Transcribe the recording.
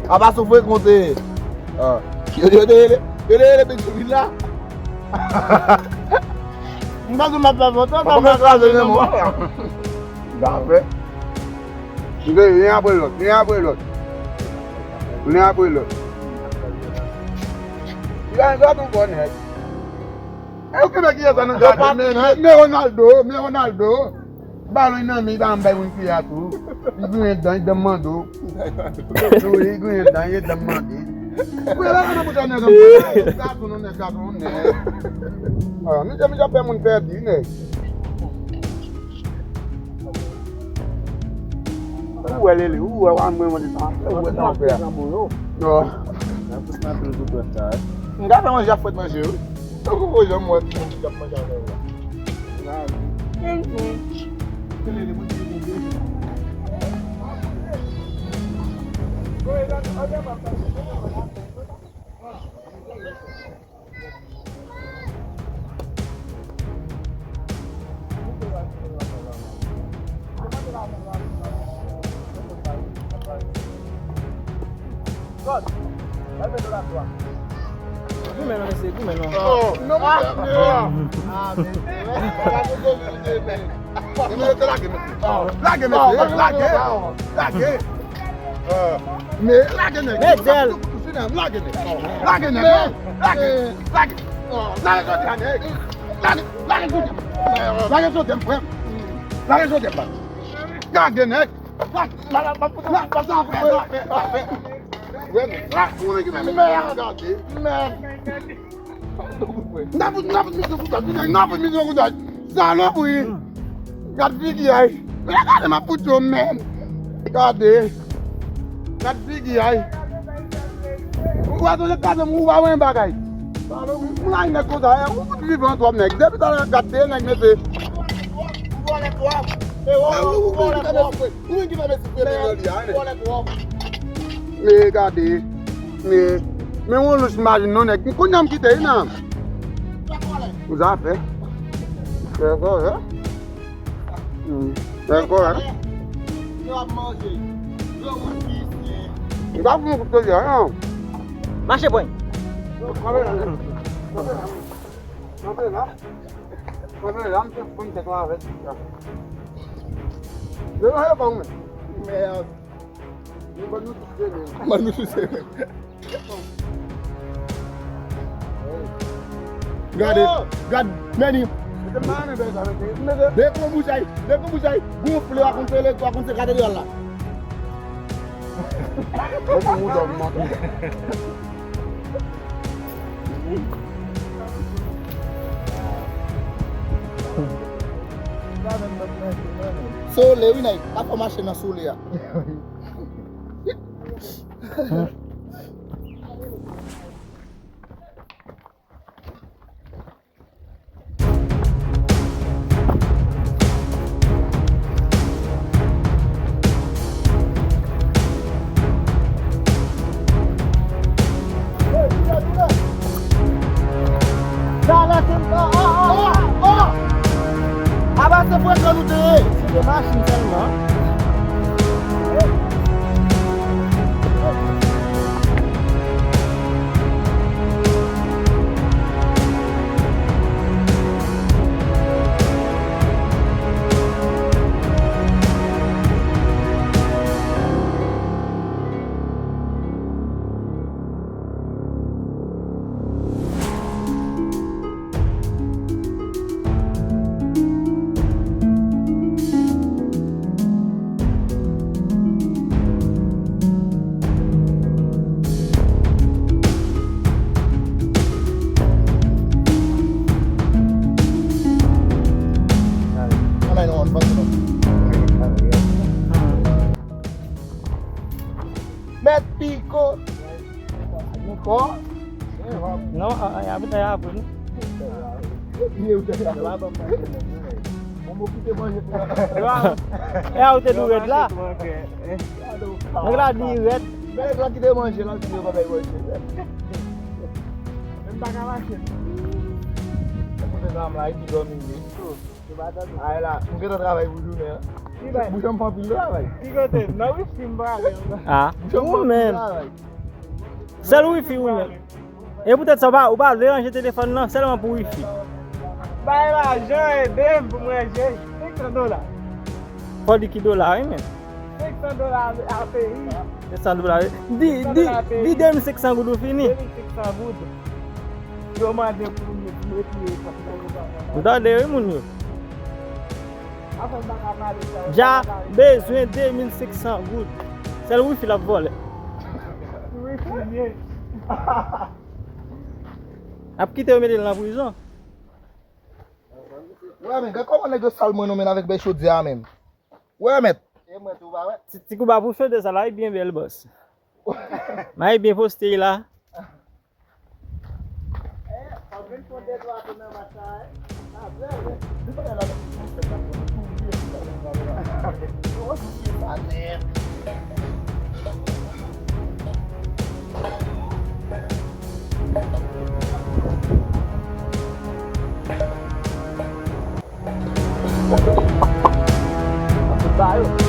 A va sofrer compter. Jody, big là. Mas uma pergunta, Vamos fazer mesmo. Dá, velho. Nem a bola, nem a bola. Nem a bola. Já não pode, né? Eu que aqui já não dá, meu Ronaldo. Balo ina mi ba mbai won ki atu. Igun edan demando. So igun edan ye demando. Ko la na mo jane ga. Ka tu no ne ka tu ne. Ah, mi já pe mun perdi ne. Ou ele, ou a mãe mo de tá. Eu não pe. No. Na próxima tudo do tá. Nga fa já foi manger. Eu vou já mo já manger lá. Goumen non c'est Goumen non. Oh, non. Cadê? Cadê aí? O guarda de casa mu vai em bagay. Falou, lá ainda coisa é o vivant o nek. Deve estar cadê nek nesse. Olha tu. Olha tu. O que vai se perder ali, né? Olha tu. Me cadê? Me on los imagine nek. Ko nyam ki dey na. Vous a fait? C'est encore hein? C'est encore hein? Gak mau betul ya? Marche boy. Sampai lah, kita pun tak kelar. Dia ada bang. Mel. Ini baru tu sih. Gad, many. Kita mana dah? Dia kau busai. Gua peluk aku sekali dia lah. Aku mudah makan. So lewi naik, apa masih nasulia? Abang sebut kalau deh, sudah masih sama. Met pico. Pico. No, ayah pun. Dia udah Laba. Mou ki te manje pou an. E a ou te nou red la? Nèk la di red. Mè la ki te manje la, ki te manje manje. Mwen baka manche. Mwen te dam la, ki domi ni. Ay la, mwen ke te travay pou joun ya. Mwen chan pa pil la, vay. Ki kote, nan wifi mba ale. Ha? Ou men. Sel wifi ou men. E pou tèt sa ou ba deranje telefon nan, selman pou wifi. Bay la, jan e dem pou mwen jè. $500. Fò di ki dolar men. $500 a peyi. $500. Di 2500 goud ou fini. 2600 goud. Yo mande pou mwen etiye. Ou ta de moun yo. Afen baka pale sa. Ja bezwen 2500 goud. Sel wifi la vole. Wifi ye. Ap kite ou mette la prison. Wè men, koman nèk yo salmon nou men avèk bè chou diya men? Wè men? E mwen tou ba wè? Ti kou ba pou chou de sa la, e bien bel boss. Ma e bien poste la. Bayo.